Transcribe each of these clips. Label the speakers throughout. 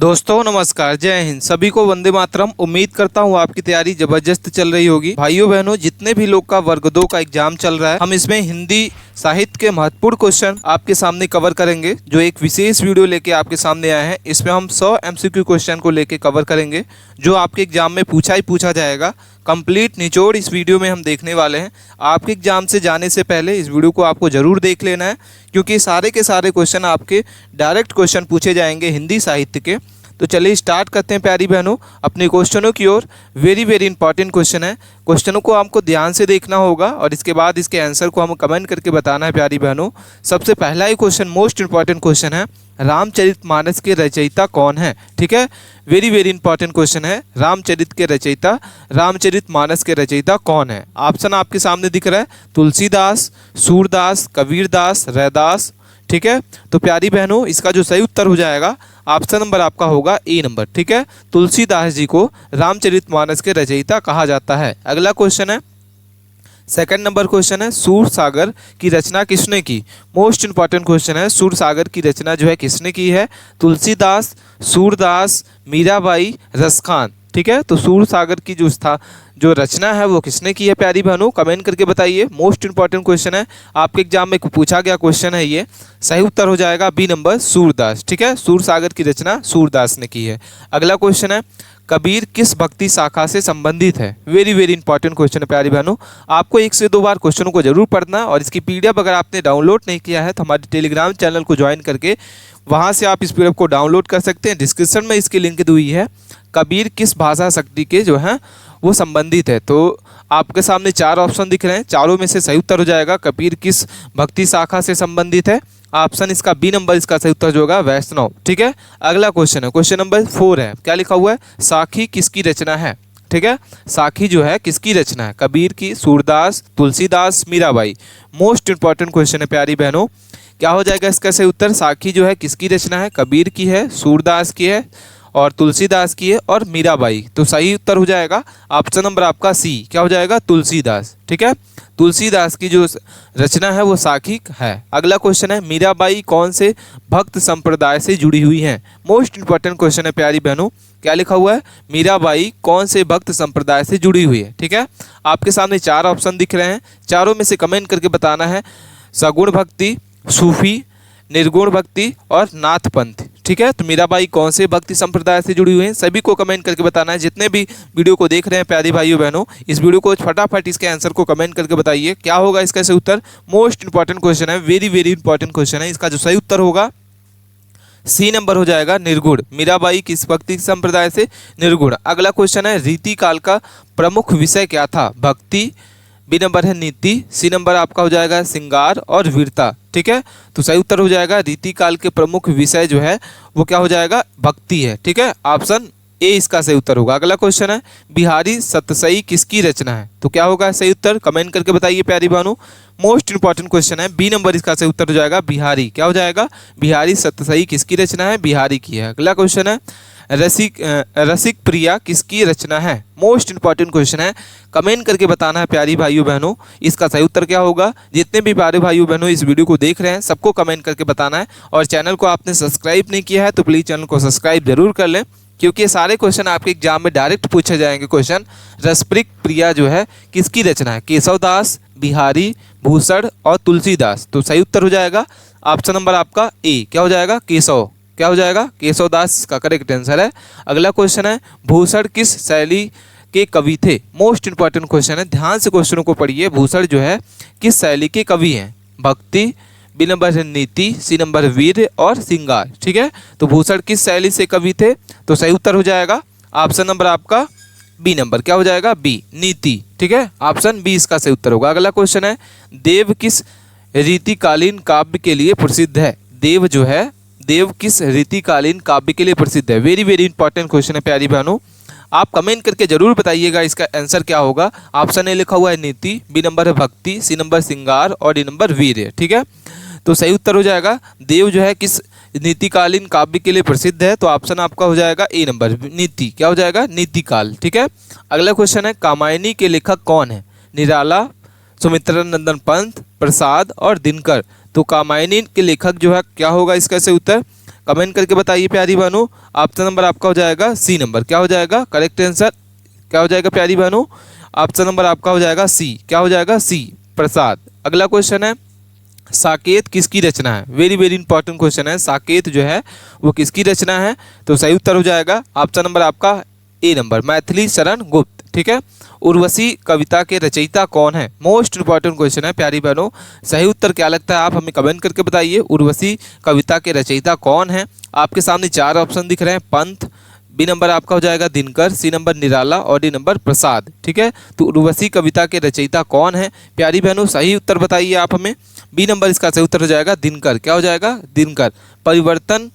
Speaker 1: दोस्तों नमस्कार, जय हिंद। सभी को वंदे मातरम। उम्मीद करता हूँ आपकी तैयारी जबरदस्त चल रही होगी। भाइयों बहनों, जितने भी लोग का वर्ग 2 का एग्जाम चल रहा है, हम इसमें हिंदी साहित्य के महत्वपूर्ण क्वेश्चन आपके सामने कवर करेंगे। जो एक विशेष वीडियो लेके आपके सामने आए हैं, इसमें हम 100 MCQ क्वेश्चन को लेके कवर करेंगे, जो आपके एग्जाम में पूछा ही पूछा जाएगा। कंप्लीट निचोड़ इस वीडियो में हम देखने वाले हैं। आपके एग्जाम से जाने से पहले इस वीडियो को आपको ज़रूर देख लेना है, क्योंकि सारे के सारे क्वेश्चन आपके डायरेक्ट क्वेश्चन पूछे जाएंगे हिंदी साहित्य के। तो चलिए स्टार्ट करते हैं प्यारी बहनों अपने क्वेश्चनों की ओर। वेरी इंपॉर्टेंट क्वेश्चन है। क्वेश्चनों को आपको ध्यान से देखना होगा और इसके बाद इसके आंसर को हम कमेंट करके बताना है प्यारी बहनों। सबसे पहला ही क्वेश्चन मोस्ट इंपॉर्टेंट क्वेश्चन है, रामचरितमानस के रचयिता कौन है? ठीक है, वेरी इंपॉर्टेंट क्वेश्चन है। रामचरितमानस के रचयिता कौन है? ऑप्शन आपके सामने दिख रहा है, तुलसीदास, सूरदास, कबीरदास, रैदास। ठीक है, तो प्यारी बहनों इसका जो सही उत्तर हो जाएगा ऑप्शन नंबर आपका होगा ए नंबर। ठीक है, तुलसीदास जी को रामचरितमानस के रचयिता कहा जाता है। अगला क्वेश्चन है, सेकंड नंबर क्वेश्चन है, सूरसागर की रचना किसने की? मोस्ट इंपॉर्टेंट क्वेश्चन है। सूरसागर की रचना जो है किसने की है? तुलसीदास, सूरदास, मीराबाई, रसखान। ठीक है, तो सूरसागर की जो रचना है वो किसने की है प्यारी बहनों? कमेंट करके बताइए। मोस्ट इंपॉर्टेंट क्वेश्चन है, आपके एग्जाम में पूछा गया क्वेश्चन है ये। सही उत्तर हो जाएगा बी नंबर, सूरदास। ठीक है, सूरसागर की रचना सूरदास ने की है। अगला क्वेश्चन है, कबीर किस भक्ति शाखा से संबंधित है? वेरी इंपॉर्टेंट क्वेश्चन है प्यारी बहनों। आपको 1 से 2 बार क्वेश्चनों को जरूर पढ़ना है, और इसकी PDF अगर आपने डाउनलोड नहीं किया है तो हमारे टेलीग्राम चैनल को ज्वाइन करके वहां से आप इस PDF को डाउनलोड कर सकते हैं। डिस्क्रिप्शन में इसकी लिंक दी हुई है। कबीर किस भाषा शक्ति के जो है वो संबंधित है? तो आपके सामने 4 ऑप्शन दिख रहे हैं, चारों में से सही उत्तर हो जाएगा कबीर किस भक्ति शाखा से संबंधित है। ऑप्शन इसका बी नंबर, इसका सही उत्तर जो होगा वैष्णव। ठीक है, अगला क्वेश्चन है, क्वेश्चन नंबर 4 है। क्या लिखा हुआ है? साखी किसकी रचना है? ठीक है, साखी जो है किसकी रचना है? कबीर की, Surdas, Tulsidas, Mirabai. Most important question है प्यारी बहनों। क्या हो जाएगा इसका सही उत्तर? साखी जो है किसकी रचना है? कबीर की है, सूरदास की है, और तुलसीदास की है, और मीराबाई। तो सही उत्तर हो जाएगा ऑप्शन नंबर आपका सी। क्या हो जाएगा? तुलसीदास। ठीक है, तुलसीदास की जो रचना है वो साखी है। अगला क्वेश्चन है, मीराबाई कौन से भक्त संप्रदाय से जुड़ी हुई हैं? मोस्ट इंपॉर्टेंट क्वेश्चन है प्यारी बहनों। क्या लिखा हुआ है? मीराबाई कौन से भक्त संप्रदाय से जुड़ी हुई है? ठीक है, आपके सामने 4 ऑप्शन दिख रहे हैं, चारों में से कमेंट करके बताना है। सगुण भक्ति, सूफी, निर्गुण भक्ति और नाथपंथ। ठीक है, तो मीराबाई कौन से भक्ति संप्रदाय से जुड़ी हुई हैं? सभी को कमेंट करके बताना है। जितने भी वीडियो को देख रहे हैं प्यारे भाइयों बहनों, इस वीडियो को फटाफट इसके आंसर को कमेंट करके बताइए। क्या होगा इसका सही उत्तर? मोस्ट इंपॉर्टेंट क्वेश्चन है, वेरी इंपॉर्टेंट क्वेश्चन है। इसका जो सही उत्तर होगा सी नंबर हो जाएगा, निर्गुण। मीराबाई किस भक्ति संप्रदाय से? निर्गुण। अगला क्वेश्चन है, रीति काल का प्रमुख विषय क्या था? भक्ति। बी नंबर है नीति। सी नंबर आपका हो जाएगा श्रृंगार और वीरता। ठीक है, तो सही उत्तर हो जाएगा रीति काल के प्रमुख विषय जो है वो क्या हो जाएगा? भक्ति है। ठीक है, ऑप्शन ए इसका सही उत्तर होगा। अगला क्वेश्चन है, बिहारी सतसई किसकी रचना है? तो क्या होगा सही उत्तर? कमेंट करके बताइए प्यारी बहनों। मोस्ट इंपॉर्टेंट क्वेश्चन है, बी नंबर इसका सही उत्तर हो जाएगा, बिहारी। क्या हो जाएगा? बिहारी सतसई किसकी रचना है? बिहारी की है। अगला क्वेश्चन है, रसिक प्रिया किसकी रचना है? मोस्ट इंपॉर्टेंट क्वेश्चन है, कमेंट करके बताना है प्यारी भाइयों बहनों। इसका सही उत्तर क्या होगा? जितने भी प्यारे भाइयों बहनों इस वीडियो को देख रहे हैं सबको कमेंट करके बताना है, और चैनल को आपने सब्सक्राइब नहीं किया है तो प्लीज़ चैनल को सब्सक्राइब जरूर कर लें, क्योंकि ये सारे क्वेश्चन आपके एग्जाम में डायरेक्ट पूछे जाएंगे। क्वेश्चन, रसप्रिक प्रिया जो है किसकी रचना है? केशवदास, बिहारी, भूषण और तुलसीदास। तो सही उत्तर हो जाएगा ऑप्शन नंबर आपका ए। क्या हो जाएगा? केशव। क्या हो जाएगा? केशवदास का करेक्ट आंसर है। अगला क्वेश्चन है, भूषण किस शैली के कवि थे? मोस्ट इंपॉर्टेंट क्वेश्चन है, ध्यान से क्वेश्चनों को पढ़िए। भूषण जो है किस शैली के कवि हैं? भक्ति, बी नंबर है नीति, सी नंबर वीर और श्रृंगार। ठीक है, तो भूषण किस शैली से कवि थे? तो सही उत्तर हो जाएगा ऑप्शन नंबर आपका बी नंबर। क्या हो जाएगा? बी, नीति। ठीक है, ऑप्शन बी इसका सही उत्तर होगा। अगला क्वेश्चन है, देव किस रीतिकालीन काव्य के लिए प्रसिद्ध है? देव जो है, देव किस रीतिकालीन काव्य के लिए प्रसिद्ध है? वेरी इंपॉर्टेंट क्वेश्चन है प्यारी बहनों। आप कमेंट करके जरूर बताइएगा इसका आंसर क्या होगा। ऑप्शन ए लिखा हुआ है नीति, बी नंबर है भक्ति, सी नंबर श्रृंगार और डी नंबर वीर है। ठीक है, तो सही उत्तर हो जाएगा, देव जो है किस नीतिकालीन काव्य के लिए प्रसिद्ध है? तो ऑप्शन आपका हो जाएगा ए नंबर, नीति। क्या हो जाएगा? नीतिकाल। ठीक है, अगला क्वेश्चन है, कामायनी के लेखक कौन है? निराला, सुमित्रा नंदन पंत, प्रसाद और दिनकर। तो कामायनी के लेखक जो है क्या होगा इसका सही उत्तर? कमेंट करके बताइए प्यारी बहनों। ऑप्शन नंबर आपका हो जाएगा सी नंबर। क्या हो जाएगा करेक्ट आंसर? क्या हो जाएगा प्यारी बहनों? ऑप्शन नंबर आपका हो जाएगा सी। क्या हो जाएगा? सी, प्रसाद। अगला क्वेश्चन है, साकेत किसकी रचना है? वेरी वेरी इंपॉर्टेंट क्वेश्चन है। साकेत जो है वो किसकी रचना है? तो सही उत्तर हो जाएगा ऑप्शन नंबर आपका ए नंबर, मैथिली शरण गुप्त। ठीक है। उर्वशी कविता के रचयिता कौन है? मोस्ट इंपॉर्टेंट क्वेश्चन है प्यारी बहनों। सही उत्तर क्या लगता है आप हमें कमेंट करके बताइए। उर्वशी कविता के रचयिता कौन है? आपके सामने 4 ऑप्शन दिख रहे हैं। पंत, बी नंबर आपका हो जाएगा दिनकर, सी नंबर निराला और डी नंबर प्रसाद। ठीक है। तो उर्वशी कविता के रचयिता कौन है प्यारी बहनों? सही उत्तर बताइए आप हमें। बी नंबर इसका सही उत्तर हो जाएगा दिनकर। क्या हो जाएगा? दिनकर। परिवर्तन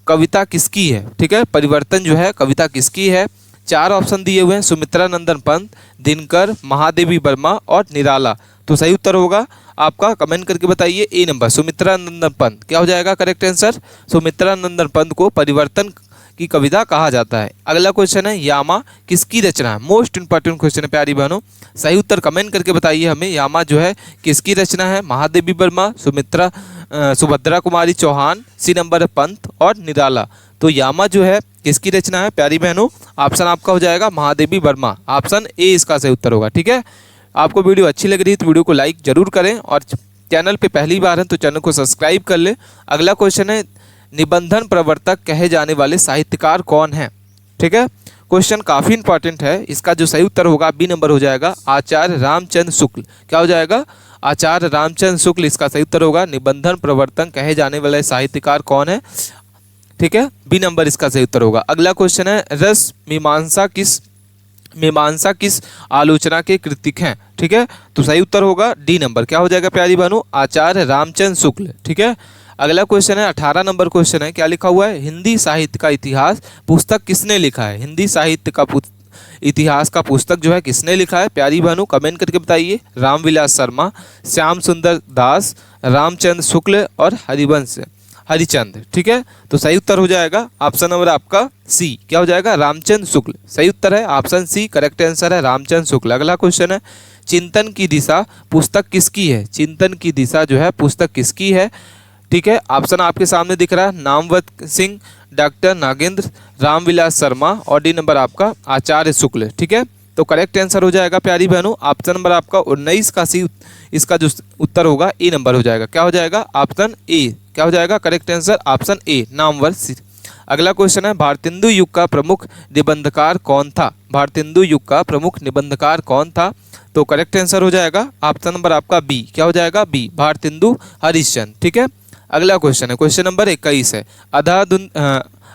Speaker 1: कविता किसकी है? ठीक है। परिवर्तन जो है कविता किसकी है? 4 ऑप्शन दिए हुए हैं, सुमित्रा नंदन पंत, दिनकर, महादेवी वर्मा और निराला। तो सही उत्तर होगा आपका, कमेंट करके बताइए, ए नंबर सुमित्रा नंदन पंत। क्या हो जाएगा करेक्ट आंसर? सुमित्रा नंदन पंत को परिवर्तन की कविता कहा जाता है। अगला क्वेश्चन है, यामा किसकी रचना है? मोस्ट इंपॉर्टेंट क्वेश्चन है प्यारी बहनों। सही उत्तर कमेंट करके बताइए हमें, यामा जो है किसकी रचना है? महादेवी वर्मा, सुभद्रा कुमारी चौहान, सी नंबर पंत और निराला। तो यामा जो है किसकी रचना है प्यारी बहनों? ऑप्शन आपका हो जाएगा महादेवी वर्मा। ऑप्शन ए इसका सही उत्तर होगा। ठीक है। आपको वीडियो अच्छी लग रही है तो वीडियो को लाइक जरूर करें और चैनल पे पहली बार हैं तो चैनल को सब्सक्राइब कर ले। अगला क्वेश्चन है, निबंधन प्रवर्तक कहे जाने वाले साहित्यकार कौन है? ठीक है। क्वेश्चन काफ़ी इंपॉर्टेंट है। इसका जो सही उत्तर होगा बी नंबर हो जाएगा आचार्य रामचंद्र शुक्ल। क्या हो जाएगा? आचार्य रामचंद्र शुक्ल इसका सही उत्तर होगा। निबंधन प्रवर्तन कहे जाने वाले साहित्यकार कौन है? ठीक है। बी नंबर इसका सही उत्तर होगा। अगला क्वेश्चन है, रस मीमांसा किस आलोचना के कृतिक हैं? ठीक है। तो सही उत्तर होगा डी नंबर। क्या हो जाएगा प्यारी बहनों? आचार्य रामचंद्र शुक्ल। ठीक है। अगला क्वेश्चन है, 18 नंबर क्वेश्चन है। क्या लिखा हुआ है? हिंदी साहित्य का इतिहास पुस्तक किसने लिखा है? हिंदी साहित्य का इतिहास का पुस्तक जो है किसने लिखा है प्यारी बहनों? कमेंट करके बताइए। रामविलास शर्मा, श्याम सुंदर दास, रामचंद्र शुक्ल और हरिचंद। ठीक है। तो सही उत्तर हो जाएगा ऑप्शन नंबर आपका सी। क्या हो जाएगा? रामचंद्र शुक्ल। सही उत्तर है ऑप्शन सी, करेक्ट आंसर है रामचंद्र शुक्ल। अगला क्वेश्चन है, चिंतन की दिशा पुस्तक किसकी है? चिंतन की दिशा जो है पुस्तक किसकी है? ठीक है। ऑप्शन आपके सामने दिख रहा है, नामवत सिंह, डॉक्टर नागेंद्र, रामविलास शर्मा और डी नंबर आपका आचार्य शुक्ल। ठीक है। तो करेक्ट आंसर हो जाएगा प्यारी बहनों ऑप्शन नंबर आपका 19 का सी। इसका जो उत्तर होगा ए नंबर हो जाएगा। क्या हो जाएगा? Option A. क्या हो जाएगा correct answer? Option A, Namvar C. अगला क्वेश्चन है, भारतेंदु युग का प्रमुख निबंधकार कौन था? भारतेंदु युग का प्रमुख निबंधकार कौन था? तो करेक्ट आंसर हो जाएगा ऑप्शन नंबर आपका बी। क्या हो जाएगा? बी, भारतेंदु हरिश्चंद्र। ठीक है। अगला क्वेश्चन है, क्वेश्चन नंबर 21 है,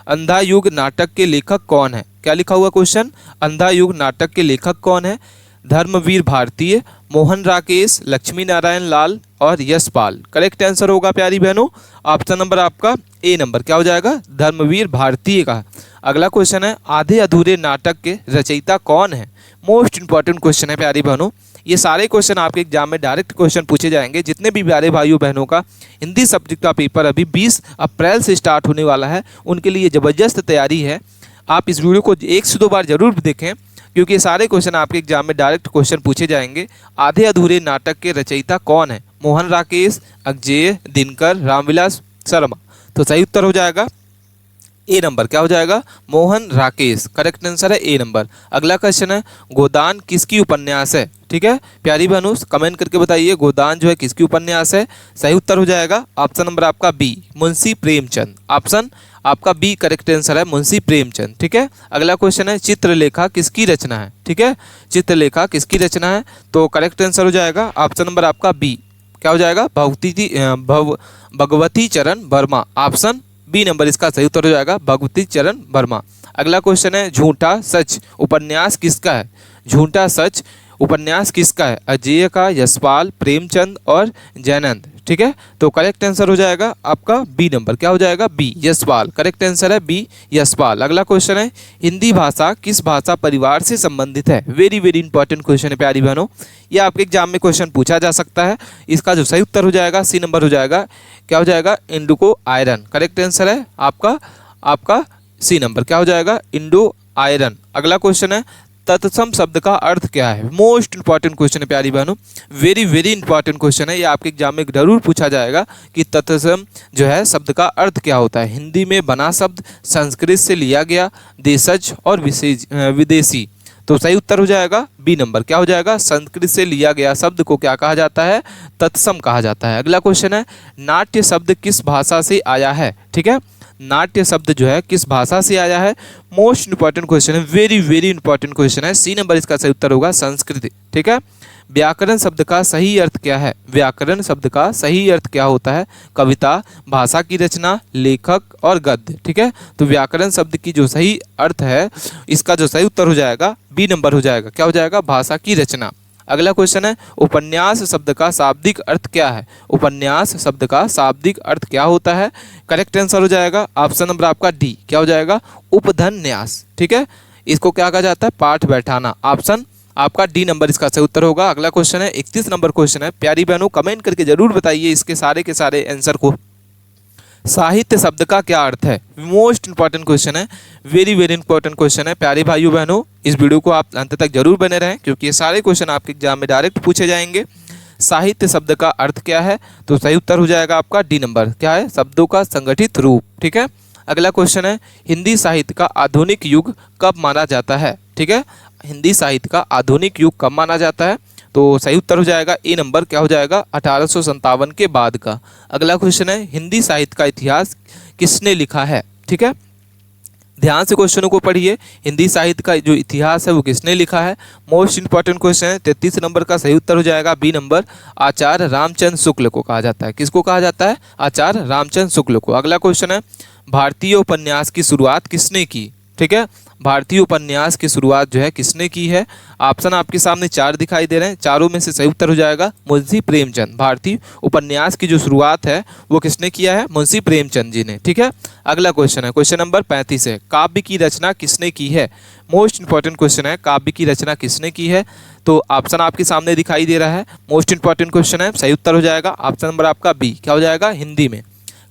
Speaker 1: अंधा युग नाटक के लेखक कौन है? क्या लिखा हुआ क्वेश्चन? अंधा युग नाटक के लेखक कौन है? धर्मवीर भारतीय, मोहन राकेश, लक्ष्मी नारायण लाल और यशपाल। करेक्ट आंसर होगा प्यारी बहनों ऑप्शन नंबर आपका ए नंबर। क्या हो जाएगा? धर्मवीर भारतीय का। अगला क्वेश्चन है, आधे अधूरे नाटक के रचयिता कौन है? मोस्ट इंपॉर्टेंट क्वेश्चन है प्यारी बहनों। ये सारे क्वेश्चन आपके एग्जाम में डायरेक्ट क्वेश्चन पूछे जाएंगे। जितने भी प्यारे भाइयों बहनों का हिंदी सब्जेक्ट का पेपर अभी 20 अप्रैल से स्टार्ट होने वाला है, उनके लिए ज़बरदस्त तैयारी है। आप इस वीडियो को 1 से 2 बार जरूर देखें क्योंकि ये सारे क्वेश्चन आपके एग्जाम में डायरेक्ट क्वेश्चन पूछे जाएंगे। आधे अधूरे नाटक के रचयिता कौन है? मोहन राकेश, अजय, दिनकर, रामविलास शर्मा। तो सही उत्तर हो जाएगा ए नंबर। क्या हो जाएगा? मोहन राकेश। करेक्ट आंसर है ए नंबर। अगला क्वेश्चन है, गोदान किसकी उपन्यास है? ठीक है प्यारी बहनों, कमेंट करके बताइए गोदान जो है किसकी उपन्यास है? सही उत्तर हो जाएगा ऑप्शन नंबर आपका बी, मुंशी प्रेमचंद। ऑप्शन आपका बी करेक्ट आंसर है, मुंशी प्रेमचंद। ठीक है। अगला क्वेश्चन है, चित्रलेखा किसकी रचना है? ठीक है। चित्रलेखा किसकी रचना है? तो करेक्ट आंसर हो जाएगा ऑप्शन नंबर आपका बी। क्या हो जाएगा? भगवती चरण वर्मा। ऑप्शन बी नंबर इसका सही उत्तर हो जाएगा, भगवती चरण वर्मा। अगला क्वेश्चन है, झूठा सच उपन्यास किसका है? झूठा सच उपन्यास किसका है? अजय का, यशपाल, प्रेमचंद और जयनंद। ठीक है। तो करेक्ट आंसर हो जाएगा आपका बी नंबर। क्या हो जाएगा? बी, यशपाल। करेक्ट आंसर है बी, यशपाल। अगला क्वेश्चन है, हिंदी भाषा किस भाषा परिवार से संबंधित है? वेरी वेरी इंपॉर्टेंट क्वेश्चन है प्यारी बहनों। यह आपके एग्जाम में क्वेश्चन पूछा जा सकता है। इसका जो सही उत्तर हो जाएगा सी नंबर हो जाएगा। क्या हो जाएगा? इंडिको आयरन। करेक्ट आंसर है आपका सी नंबर। क्या हो जाएगा? Indo iron. अगला क्वेश्चन है, तत्सम शब्द का अर्थ क्या है? मोस्ट इंपॉर्टेंट क्वेश्चन है प्यारी बहनों, वेरी वेरी इंपॉर्टेंट क्वेश्चन है। ये आपके एग्जाम में जरूर पूछा जाएगा कि तत्सम जो है शब्द का अर्थ क्या होता है। हिंदी में बना शब्द, संस्कृत से लिया गया, देशज और विदेशी। तो सही उत्तर हो जाएगा बी नंबर। क्या हो जाएगा? संस्कृत से लिया गया शब्द को क्या कहा जाता है? तत्सम कहा जाता है। अगला क्वेश्चन है, नाट्य शब्द किस भाषा से आया है? ठीक है, नाट्य शब्द जो है किस भाषा से आया है? मोस्ट इंपॉर्टेंट क्वेश्चन है, वेरी वेरी इंपॉर्टेंट क्वेश्चन है। सी नंबर इसका सही उत्तर होगा संस्कृत। ठीक है। व्याकरण शब्द का सही अर्थ क्या है? व्याकरण शब्द का सही अर्थ क्या होता है? कविता, भाषा की रचना, लेखक और गद्य। ठीक है, तो व्याकरण शब्द की जो सही अर्थ है, इसका जो सही उत्तर हो जाएगा बी नंबर हो जाएगा। क्या हो जाएगा? भाषा की रचना। अगला क्वेश्चन है, उपन्यास शब्द का शाब्दिक अर्थ क्या है? उपन्यास शब्द का शाब्दिक अर्थ क्या होता है? करेक्ट आंसर हो जाएगा ऑप्शन नंबर आपका डी। क्या हो जाएगा? उपधन्यास। ठीक है, इसको क्या कहा जाता है? पाठ बैठाना। ऑप्शन आपका डी नंबर इसका सही उत्तर होगा। अगला क्वेश्चन है 31 नंबर क्वेश्चन है। प्यारी बहनों कमेंट करके जरूर बताइए इसके सारे के सारे आंसर को। साहित्य शब्द का क्या अर्थ है? मोस्ट इंपॉर्टेंट क्वेश्चन है, वेरी वेरी इंपॉर्टेंट क्वेश्चन है। प्यारे भाइयों बहनों इस वीडियो को आप अंत तक जरूर बने रहें, क्योंकि ये सारे क्वेश्चन आपके एग्जाम में डायरेक्ट पूछे जाएंगे। साहित्य शब्द का अर्थ क्या है? तो सही उत्तर हो जाएगा आपका डी नंबर। क्या है? शब्दों का संगठित रूप। ठीक है। अगला क्वेश्चन है, हिंदी साहित्य का आधुनिक युग कब माना जाता है? ठीक है, हिंदी साहित्य का आधुनिक युग कब माना जाता है? तो सही उत्तर हो जाएगा ए नंबर। क्या हो जाएगा? 1857 के बाद का। अगला क्वेश्चन है, हिंदी साहित्य का इतिहास किसने लिखा है? ठीक है, ध्यान से क्वेश्चनों को पढ़िए। हिंदी साहित्य का जो इतिहास है वो किसने लिखा है? मोस्ट इंपॉर्टेंट क्वेश्चन है। 33 नंबर का सही उत्तर हो जाएगा बी नंबर। आचार्य रामचंद्र शुक्ल को कहा जाता है। किसको कहा जाता है? आचार्य रामचंद्र शुक्ल को। अगला क्वेश्चन है, भारतीय उपन्यास की शुरुआत किसने की? ठीक है, भारतीय उपन्यास की शुरुआत जो है किसने की है? ऑप्शन आपके सामने 4 दिखाई दे रहे हैं, चारों में से सही उत्तर हो जाएगा मुंशी प्रेमचंद। भारतीय उपन्यास की जो शुरुआत है वो किसने किया है? मुंशी प्रेमचंद जी ने। ठीक है। अगला क्वेश्चन है, क्वेश्चन नंबर 35 है, काव्य की रचना किसने की है? मोस्ट इंपॉर्टेंट क्वेश्चन है, काव्य की रचना किसने की है? तो ऑप्शन आपके सामने दिखाई दे रहा है, मोस्ट इंपॉर्टेंट क्वेश्चन है। सही उत्तर हो जाएगा ऑप्शन नंबर आपका बी। क्या हो जाएगा? हिंदी में।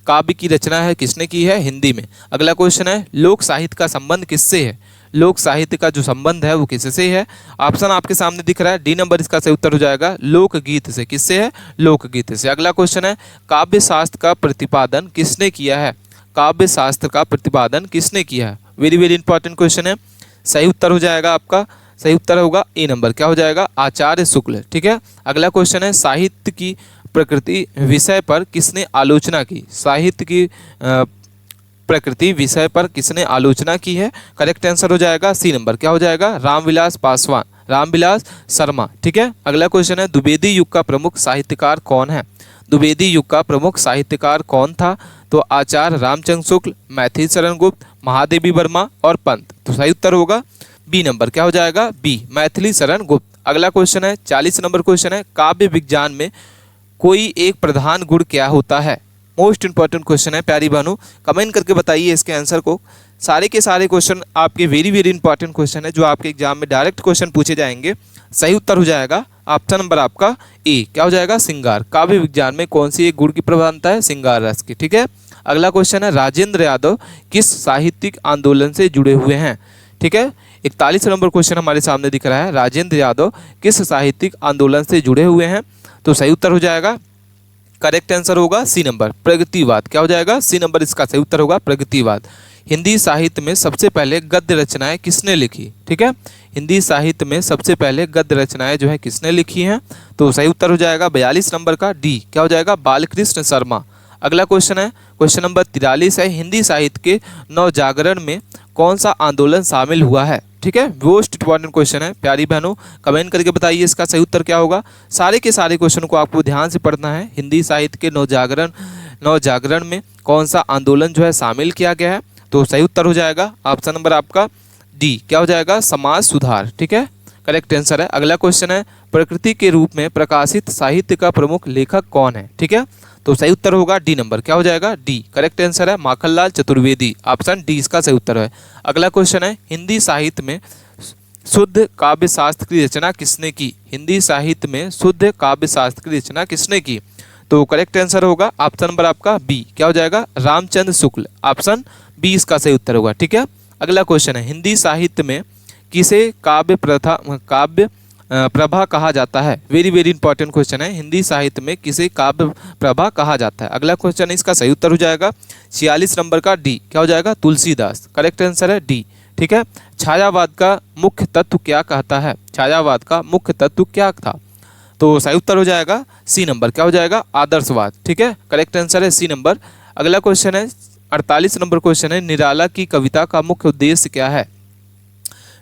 Speaker 1: काव्य की रचना है किसने की है? हिंदी में। अगला क्वेश्चन है, लोक साहित्य का संबंध किससे है? लोक साहित्य का जो संबंध है वो किससे है? ऑप्शन आपके सामने दिख रहा है, डी नंबर इसका सही उत्तर हो जाएगा लोकगीत से। किससे है? लोकगीत से। अगला क्वेश्चन है, काव्य शास्त्र का प्रतिपादन किसने किया है? काव्य शास्त्र का प्रतिपादन किसने किया है? वेरी वेरी इंपॉर्टेंट क्वेश्चन है। सही उत्तर हो जाएगा आपका, सही उत्तर होगा ए नंबर। क्या हो जाएगा? आचार्य शुक्ल। ठीक है। अगला क्वेश्चन है, साहित्य की प्रकृति विषय पर किसने आलोचना की? साहित्य की प्रकृति विषय पर किसने आलोचना की है? करेक्ट आंसर हो जाएगा सी नंबर। क्या हो जाएगा? रामविलास पासवान, रामविलास शर्मा। ठीक है। अगला क्वेश्चन है, द्विवेदी युग का प्रमुख साहित्यकार कौन है? द्विवेदी युग का प्रमुख साहित्यकार कौन था? तो आचार्य रामचंद्र शुक्ल, मैथिली शरण गुप्त, महादेवी वर्मा और पंत। तो सही उत्तर होगा बी नंबर। क्या हो जाएगा? बी, मैथिली शरण गुप्त। अगला क्वेश्चन है 40 नंबर क्वेश्चन है, काव्य विज्ञान में कोई एक प्रधान गुण क्या होता है? मोस्ट इंपॉर्टेंट क्वेश्चन है प्यारी बहनों, कमेंट करके बताइए इसके आंसर को। सारे के सारे क्वेश्चन आपके वेरी वेरी इंपॉर्टेंट क्वेश्चन है, जो आपके एग्जाम में डायरेक्ट क्वेश्चन पूछे जाएंगे। सही उत्तर हो जाएगा ऑप्शन नंबर आपका ए। क्या हो जाएगा? श्रृंगार। काव्य विज्ञान में कौन सी एक गुण की प्रधानता है? श्रृंगार रस की। ठीक है। अगला क्वेश्चन है, राजेंद्र यादव किस साहित्यिक आंदोलन से जुड़े हुए हैं? ठीक है। 41 नंबर क्वेश्चन हमारे सामने दिख रहा है, राजेंद्र यादव किस साहित्यिक आंदोलन से जुड़े हुए हैं? तो सही उत्तर हो जाएगा, करेक्ट आंसर होगा सी नंबर, प्रगतिवाद। क्या हो जाएगा? सी नंबर इसका सही उत्तर होगा, प्रगतिवाद। हिंदी साहित्य में सबसे पहले गद्य रचनाएं किसने लिखी? ठीक है, हिंदी साहित्य में सबसे पहले गद्य रचनाएं जो है किसने लिखी हैं? तो सही उत्तर हो जाएगा 42 नंबर का डी। क्या हो जाएगा? बालकृष्ण शर्मा। अगला क्वेश्चन है, क्वेश्चन नंबर 43 है, हिंदी साहित्य के नवजागरण में कौन सा आंदोलन शामिल हुआ है? ठीक है, मोस्ट इंपॉर्टेंट क्वेश्चन है प्यारी बहनों, कमेंट करके बताइए इसका सही उत्तर क्या होगा। सारे के सारे क्वेश्चन को आपको ध्यान से पढ़ना है। हिंदी साहित्य के नवजागरण में कौन सा आंदोलन जो है शामिल किया गया है? तो सही उत्तर हो जाएगा ऑप्शन नंबर आपका डी। क्या हो जाएगा? समाज सुधार। ठीक है, करेक्ट आंसर है। अगला क्वेश्चन है, प्रकृति के रूप में प्रकाशित साहित्य का प्रमुख लेखक कौन है? ठीक है, तो सही उत्तर होगा डी नंबर। क्या हो जाएगा? डी, करेक्ट आंसर है माखनलाल चतुर्वेदी। ऑप्शन डी इसका सही उत्तर है। अगला क्वेश्चन है, हिंदी साहित्य में शुद्ध काव्य शास्त्र की रचना किसने की? हिंदी साहित्य में शुद्ध काव्य शास्त्र की रचना किसने की? तो करेक्ट आंसर होगा ऑप्शन नंबर आपका बी। क्या हो जाएगा? रामचंद्र शुक्ल। ऑप्शन बी इसका सही उत्तर होगा। ठीक है, अगला क्वेश्चन है, हिंदी साहित्य में किसे काव्य प्रभा कहा जाता है? वेरी वेरी इंपॉर्टेंट क्वेश्चन है। हिंदी साहित्य में किसे काव्य प्रभा कहा जाता है? अगला क्वेश्चन है, इसका सही उत्तर हो जाएगा 46 नंबर का डी। क्या हो जाएगा? तुलसीदास। करेक्ट आंसर है डी। ठीक है। छायावाद का मुख्य तत्व क्या कहता है? छायावाद का मुख्य तत्व क्या था? तो सही उत्तर हो जाएगा सी नंबर। क्या हो जाएगा? आदर्शवाद। ठीक है। करेक्ट आंसर है सी नंबर। अगला क्वेश्चन है 48 नंबर क्वेश्चन है, निराला की कविता का मुख्य उद्देश्य क्या है?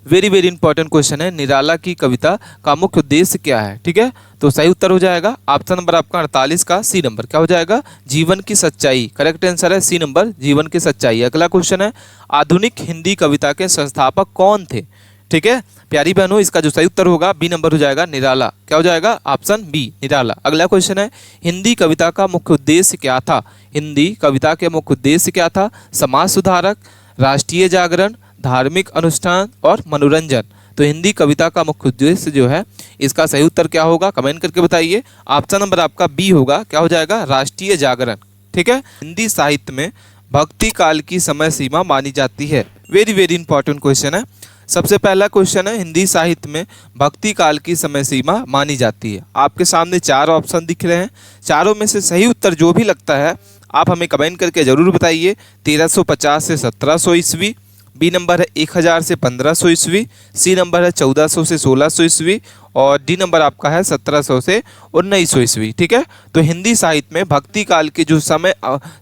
Speaker 1: वेरी वेरी इंपॉर्टेंट क्वेश्चन है, निराला की कविता का मुख्य उद्देश्य क्या है? ठीक है। तो सही उत्तर हो जाएगा ऑप्शन नंबर आपका 48 का सी नंबर। क्या हो जाएगा? जीवन की सच्चाई। करेक्ट आंसर है सी नंबर, जीवन की सच्चाई। अगला क्वेश्चन है, आधुनिक हिंदी कविता के संस्थापक कौन थे? ठीक है प्यारी बहनों, इसका जो सही उत्तर होगा बी नंबर हो जाएगा, निराला। क्या हो जाएगा? ऑप्शन बी, निराला। अगला क्वेश्चन है, हिंदी कविता का मुख्य उद्देश्य क्या था? हिंदी कविता के मुख्य उद्देश्य क्या था? समाज सुधारक, राष्ट्रीय जागरण, धार्मिक अनुष्ठान और मनोरंजन। तो हिंदी कविता का मुख्य उद्देश्य जो है, इसका सही उत्तर क्या होगा? कमेंट करके बताइए। ऑप्शन नंबर आपका बी होगा। क्या हो जाएगा? राष्ट्रीय जागरण। ठीक है। हिंदी साहित्य में भक्ति काल की समय सीमा मानी जाती है। वेरी वेरी इंपॉर्टेंट क्वेश्चन है। सबसे पहला क्वेश्चन है, हिंदी साहित्य में भक्ति काल की समय सीमा मानी जाती है। आपके सामने 4 ऑप्शन दिख रहे हैं, चारों में से सही उत्तर जो भी लगता है आप हमें कमेंट करके जरूर बताइए। 1350 से 1700 ईस्वी, बी नंबर है 1000 से 1500 ईस्वी, सी नंबर है 1400 से 1600 ईस्वी और डी नंबर आपका है 1700 से 1900 ईस्वी। ठीक है। तो हिंदी साहित्य में भक्ति काल की जो समय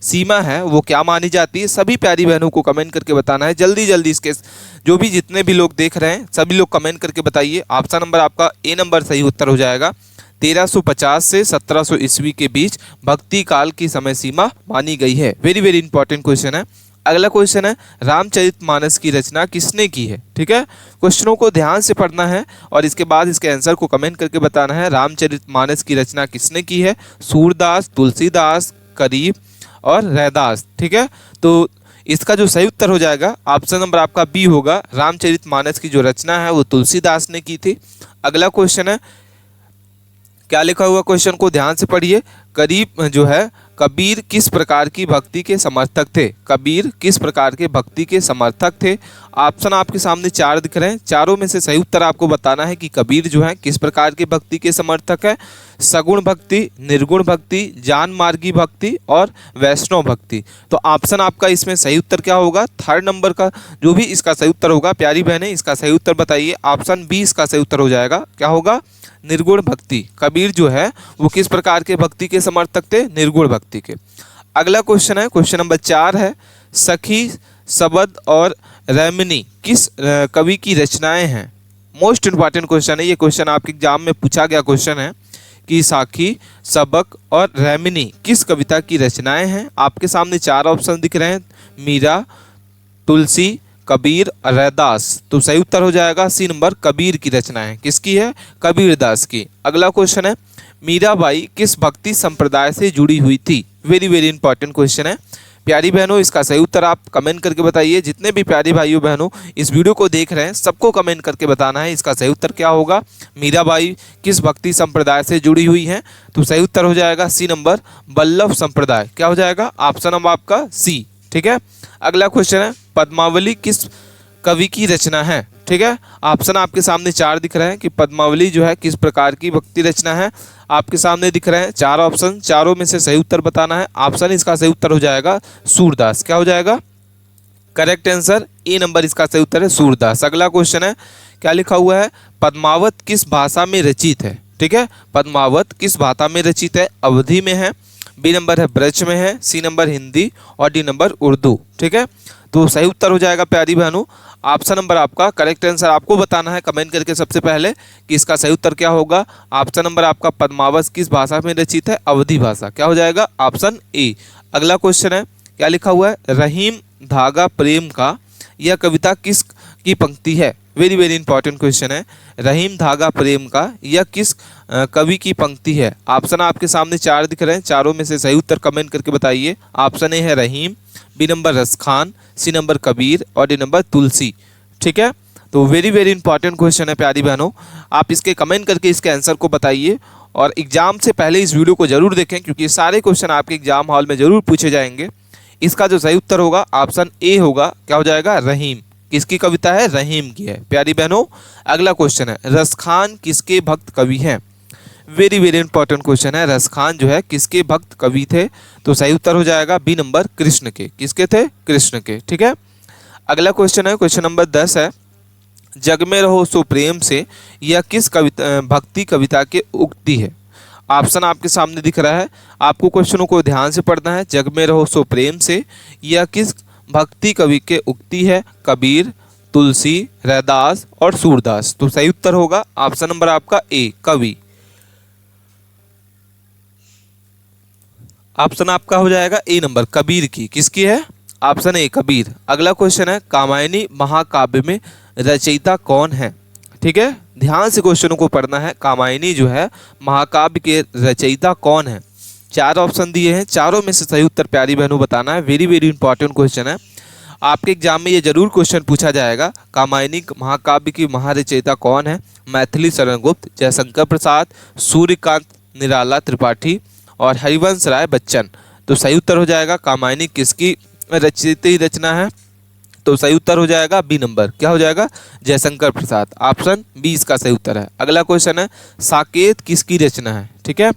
Speaker 1: सीमा है वो क्या मानी जाती है? सभी प्यारी बहनों को कमेंट करके बताना है। जल्दी जल्दी इसके जो भी जितने भी लोग देख रहे हैं सभी लोग कमेंट करके बताइए। ऑप्शन नंबर आपका ए नंबर सही उत्तर हो जाएगा। 1350 से 1700 ईस्वी के बीच भक्ति काल की समय सीमा मानी गई है। वेरी वेरी इंपॉर्टेंट क्वेश्चन है। अगला क्वेश्चन है, रामचरितमानस की रचना किसने की है? ठीक है। क्वेश्चनों को ध्यान से पढ़ना है और इसके बाद इसके आंसर को कमेंट करके बताना है। रामचरितमानस की रचना किसने की है? सूरदास, तुलसीदास, करीब और रैदास। ठीक है। तो इसका जो सही उत्तर हो जाएगा ऑप्शन नंबर आपका बी होगा। रामचरितमानस की जो रचना है वो तुलसीदास ने की थी। अगला क्वेश्चन है, क्या लिखा हुआ क्वेश्चन को ध्यान से पढ़िए। करीब जो है, कबीर किस प्रकार की भक्ति के समर्थक थे? कबीर किस प्रकार के भक्ति के समर्थक थे? ऑप्शन आपके सामने 4 दिख रहे हैं, चारों में से सही उत्तर आपको बताना है कि कबीर जो है किस प्रकार के भक्ति के समर्थक है। सगुण भक्ति, निर्गुण भक्ति, जान मार्गी भक्ति और वैष्णव भक्ति। तो ऑप्शन आपका इसमें सही उत्तर क्या होगा? 3rd नंबर का जो भी इसका सही उत्तर होगा प्यारी बहनें इसका सही उत्तर बताइए। ऑप्शन बी इसका सही उत्तर हो जाएगा। क्या होगा? निर्गुण भक्ति। कबीर जो है वो किस प्रकार के भक्ति के समर्थक थे? निर्गुण भक्ति के। अगला क्वेश्चन है, क्वेश्चन नंबर 4 है, सखी, सबद और रैमिनी किस कवि की रचनाएं हैं? मोस्ट इंपॉर्टेंट क्वेश्चन है ये। क्वेश्चन आपके एग्जाम में पूछा गया क्वेश्चन है कि साखी, सबक और रैमिनी किस कविता की रचनाएं हैं? आपके सामने 4 ऑप्शन दिख रहे हैं, मीरा, तुलसी, कबीर, रैदास। तो सही उत्तर हो जाएगा सी नंबर, कबीर की रचनाएं। किसकी है? कबीरदास की। अगला क्वेश्चन है, मीराबाई किस भक्ति संप्रदाय से जुड़ी हुई थी? वेरी वेरी इंपॉर्टेंट क्वेश्चन है प्यारी बहनों, इसका सही उत्तर आप कमेंट करके बताइए। जितने भी प्यारे भाइयों बहनों इस वीडियो को देख रहे हैं सबको कमेंट करके बताना है इसका सही उत्तर क्या होगा। मीराबाई किस भक्ति संप्रदाय से जुड़ी हुई हैं? तो सही उत्तर हो जाएगा सी नंबर, वल्लभ संप्रदाय। क्या हो जाएगा? ऑप्शन नंबर आपका सी। ठीक है। अगला क्वेश्चन है, पद्मावली किस कवि की रचना है? ठीक है। ऑप्शन आपके सामने 4 दिख रहे हैं कि पद्मावली जो है किस प्रकार की भक्ति रचना है। आपके सामने दिख रहे हैं 4 ऑप्शन, चारों में से सही उत्तर बताना है। ऑप्शन इसका सही उत्तर हो जाएगा सूरदास। क्या हो जाएगा? करेक्ट आंसर ए नंबर इसका सही उत्तर है सूरदास। अगला क्वेश्चन है, क्या लिखा हुआ है, पद्मावत किस भाषा में रचित है? ठीक है। पद्मावत किस भाषा में रचित है? अवधी में है, बी नंबर है ब्रज में है, सी नंबर हिंदी और डी नंबर उर्दू। ठीक है। तो सही उत्तर हो जाएगा प्यारी बहनों ऑप्शन नंबर आपका। करेक्ट आंसर आपको बताना है कमेंट करके सबसे पहले कि इसका सही उत्तर क्या होगा। ऑप्शन नंबर आपका, पद्मावत किस भाषा में रचित है? अवधी भाषा। क्या हो जाएगा? ऑप्शन ए। अगला क्वेश्चन है, क्या लिखा हुआ है, रहीम धागा प्रेम का यह कविता किस की पंक्ति है? वेरी वेरी इंपॉर्टेंट क्वेश्चन है, रहीम धागा प्रेम का यह किस कवि की पंक्ति है? ऑप्शन आपके सामने 4 दिख रहे हैं, चारों में से सही उत्तर कमेंट करके बताइए। ऑप्शन ए है Rahim, B number Raskhan, C number Kabir और डी नंबर तुलसी। ठीक है। तो वेरी वेरी इंपॉर्टेंट क्वेश्चन है प्यारी बहनों, आप इसके कमेंट करके इसके आंसर को बताइए और एग्जाम से पहले इस वीडियो को जरूर देखें क्योंकि सारे क्वेश्चन आपके एग्जाम हॉल में जरूर पूछे जाएंगे। इसका जो सही उत्तर होगा ऑप्शन ए होगा। क्या हो जाएगा? रहीम। किसकी कविता है? रहीम की है। प्यारी बहनों, अगला क्वेश्चन है, रसखान किसके भक्त कवि हैं? वेरी वेरी इंपॉर्टेंट क्वेश्चन है। रसखान जो है किसके भक्त कवि थे? तो सही उत्तर हो जाएगा बी नंबर, कृष्ण के। किसके थे? कृष्ण के। ठीक है, अगला क्वेश्चन है, क्वेश्चन नंबर 10 है, जग में रहो सो प्रेम से, यह किस कविता भक्ति कविता के उक्ति है? ऑप्शन आपके सामने दिख रहा है, आपको क्वेश्चनों को ध्यान से पढ़ना है। जग में रहो सो प्रेम से, यह किस भक्ति कवि के उक्ति है? कबीर, तुलसी, रैदास और सूरदास। तो सही उत्तर होगा ऑप्शन नंबर आपका ए, कवि। ऑप्शन आपका हो जाएगा ए नंबर, कबीर की। किसकी है? Option A, Kabir. अगला क्वेश्चन है, कामायनी महाकाव्य में रचयिता कौन है? ठीक है, ध्यान से क्वेश्चनों को पढ़ना है। कामायनी जो है महाकाव्य के रचयिता कौन है? 4 ऑप्शन दिए हैं, चारों में से सही उत्तर प्यारी बहनों बताना है। वेरी वेरी इंपॉर्टेंट क्वेश्चन है, आपके एग्जाम में ये जरूर क्वेश्चन पूछा जाएगा। कामायनी महाकाव्य की महारचयिता कौन है? मैथिली शरण गुप्त, जयशंकर प्रसाद, सूर्यकांत निराला त्रिपाठी और हरिवंश राय बच्चन। तो सही उत्तर हो जाएगा कामायनी किसकी रचित रचना है? तो सही उत्तर हो जाएगा बी नंबर, क्या हो जाएगा? जयशंकर प्रसाद। ऑप्शन बी इसका सही उत्तर है। अगला क्वेश्चन है, साकेत किसकी रचना है? ठीक है,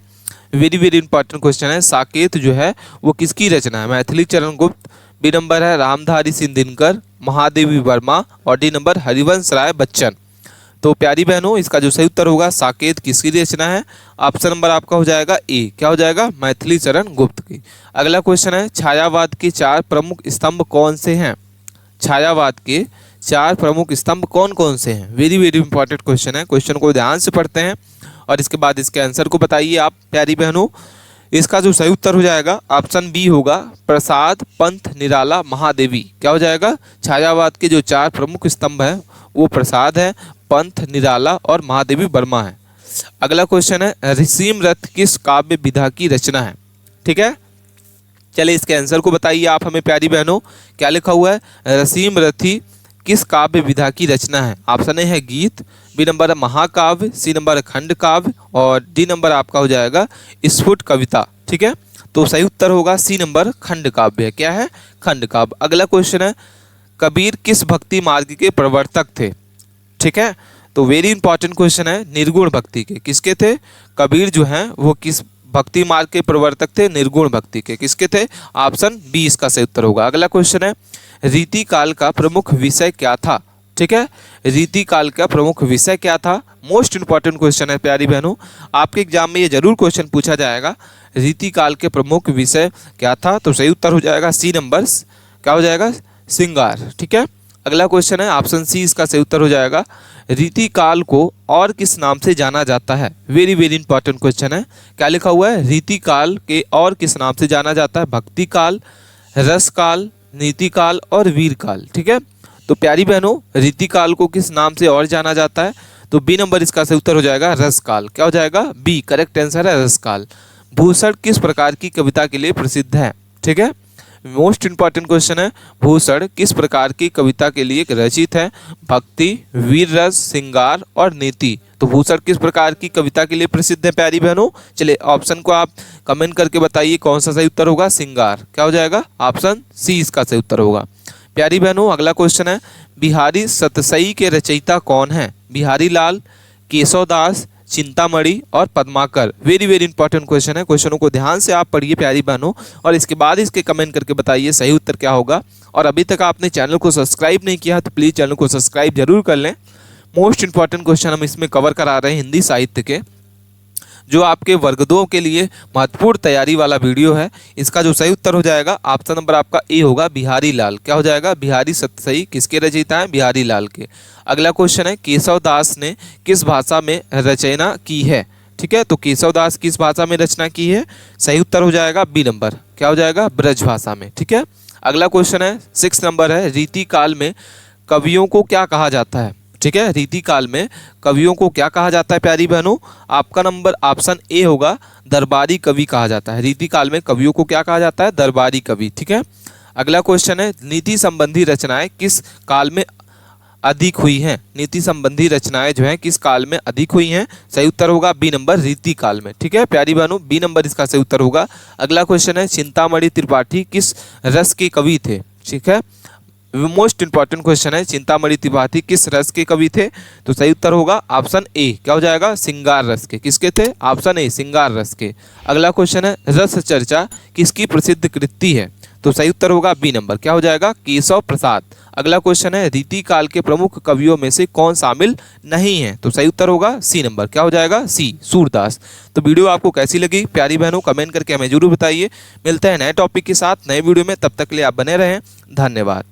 Speaker 1: वेरी वेरी इंपॉर्टेंट क्वेश्चन है। साकेत जो है वो किसकी रचना है? मैथिली चरण गुप्त, बी नंबर है रामधारी सिंह दिनकर, महादेवी वर्मा और डी नंबर हरिवंश राय बच्चन। तो प्यारी बहनों, इसका जो सही उत्तर होगा साकेत किसकी रचना है? ऑप्शन नंबर आपका हो जाएगा ए, क्या हो जाएगा? मैथिली चरण गुप्त की। अगला क्वेश्चन है, छायावाद के 4 प्रमुख स्तंभ कौन से हैं? छायावाद के 4 प्रमुख स्तंभ कौन कौन से हैं? वेरी वेरी इंपॉर्टेंट क्वेश्चन है, क्वेश्चन को ध्यान से पढ़ते हैं और इसके बाद इसके आंसर को बताइए आप प्यारी बहनों। इसका जो सही उत्तर हो जाएगा ऑप्शन बी होगा, प्रसाद, पंथ, निराला, महादेवी। क्या हो जाएगा? छायावाद के जो 4 प्रमुख स्तंभ हैं वो प्रसाद है, पंथ, निराला और महादेवी वर्मा है। अगला क्वेश्चन है, ऋषिम रथ किस काव्य विधा की रचना है? ठीक है, चलिए इसके आंसर को बताइए आप हमें प्यारी बहनों। क्या लिखा हुआ है? रसीम रथी किस काव्य विधा की रचना है? ऑप्शन ए है गीत, बी नंबर है महाकाव्य, सी नंबर है खंड काव्य और डी नंबर आपका हो जाएगा स्फुट कविता। ठीक है, तो सही उत्तर होगा सी नंबर, खंड काव्य है। क्या है? खंड काव्य। अगला क्वेश्चन है, कबीर किस भक्ति मार्ग के प्रवर्तक थे? ठीक है, तो वेरी इंपॉर्टेंट क्वेश्चन है, निर्गुण भक्ति के। किसके थे? कबीर जो हैं वो किस भक्ति मार्ग के प्रवर्तक थे? निर्गुण भक्ति के। किसके थे? ऑप्शन बी इसका सही उत्तर होगा। अगला क्वेश्चन है, रीति काल का प्रमुख विषय क्या था? ठीक है, रीति काल का प्रमुख विषय क्या था? मोस्ट इंपॉर्टेंट क्वेश्चन है प्यारी बहनों, आपके एग्जाम में ये जरूर क्वेश्चन पूछा जाएगा। रीति काल के प्रमुख विषय क्या था? तो सही उत्तर हो जाएगा सी नंबर, क्या हो जाएगा? श्रृंगार। ठीक है, अगला क्वेश्चन है, ऑप्शन सी इसका सही उत्तर हो जाएगा, रीति काल को और किस नाम से जाना जाता है? वेरी वेरी इंपॉर्टेंट क्वेश्चन है। क्या लिखा हुआ है? रीति काल के और किस नाम से जाना जाता है? भक्ति काल, रस काल, नीति काल और वीर काल। ठीक है, तो प्यारी बहनों, रीति काल को किस नाम से और जाना जाता है? तो बी नंबर इसका सही उत्तर हो जाएगा रस काल। क्या हो जाएगा? बी करेक्ट आंसर है, रस काल। भूषण किस प्रकार की कविता के लिए प्रसिद्ध है? ठीक है, मोस्ट इंपॉर्टेंट क्वेश्चन है, भूषण किस प्रकार की कविता के लिए रचित है? भक्ति, वीर रस, श्रृंगार और नीति। तो भूषण किस प्रकार की कविता के लिए प्रसिद्ध है प्यारी बहनों? चलिए ऑप्शन को आप कमेंट करके बताइए कौन सा सही उत्तर होगा? श्रृंगार। क्या हो जाएगा? ऑप्शन सी इसका सही उत्तर होगा। प्यारी बहनों, अगला क्वेश्चन है, बिहारी सतसई के रचयिता कौन है? बिहारी लाल, केशवदास, चिंतामणि और Padmakar. Very very important question है, क्वेश्चनों को ध्यान से आप पढ़िए प्यारी बहनों और इसके बाद इसके कमेंट करके बताइए सही उत्तर क्या होगा। और अभी तक आपने चैनल को सब्सक्राइब नहीं किया तो प्लीज़ चैनल को सब्सक्राइब जरूर कर लें। मोस्ट इंपॉर्टेंट क्वेश्चन हम इसमें कवर करा रहे हैं हिंदी साहित्य के, जो आपके वर्ग 2 के लिए महत्वपूर्ण तैयारी वाला वीडियो है। इसका जो सही उत्तर हो जाएगा ऑप्शन नंबर आपका ए होगा, बिहारी लाल। क्या हो जाएगा? बिहारी सतसई किसके रचयिता हैं? बिहारी लाल के। अगला क्वेश्चन है, केशवदास ने किस भाषा में रचना की है? ठीक है, तो केशवदास किस भाषा में रचना की है? सही उत्तर हो जाएगा बी नंबर, क्या हो जाएगा? ब्रज भाषा में। ठीक है, अगला क्वेश्चन है 6 नंबर है, रीति काल में कवियों को क्या कहा जाता है? ठीक है, रीति काल में कवियों को क्या कहा जाता है प्यारी बहनों? आपका नंबर ऑप्शन ए होगा, दरबारी कवि कहा जाता है। रीति काल में कवियों को क्या कहा जाता है? दरबारी कवि। ठीक है, अगला क्वेश्चन है, नीति संबंधी रचनाएं किस काल में अधिक हुई हैं? नीति संबंधी रचनाएं जो हैं किस काल में अधिक हुई हैं? सही उत्तर होगा बी नंबर, रीति काल में। ठीक है प्यारी बहनों, बी नंबर इसका सही उत्तर होगा। अगला क्वेश्चन है, चिंतामणि त्रिपाठी किस रस के कवि थे? ठीक है, मोस्ट इंपॉर्टेंट क्वेश्चन है, चिंतामणि त्रिपाठी किस रस के कवि थे? तो सही उत्तर होगा ऑप्शन ए, क्या हो जाएगा? श्रृंगार रस के। किसके थे? ऑप्शन ए, श्रृंगार रस के। अगला क्वेश्चन है, रस चर्चा किसकी प्रसिद्ध कृति है? तो सही उत्तर होगा बी नंबर, क्या हो जाएगा? केशव प्रसाद। अगला क्वेश्चन है, रीति काल के प्रमुख कवियों में से कौन शामिल नहीं है? तो सही उत्तर होगा सी नंबर, क्या हो जाएगा? सी, सूरदास। तो वीडियो आपको कैसी लगी प्यारी बहनों, कमेंट करके हमें जरूर बताइए। मिलते हैं नए टॉपिक के साथ नए वीडियो में, तब तक के लिए आप बने रहें। धन्यवाद।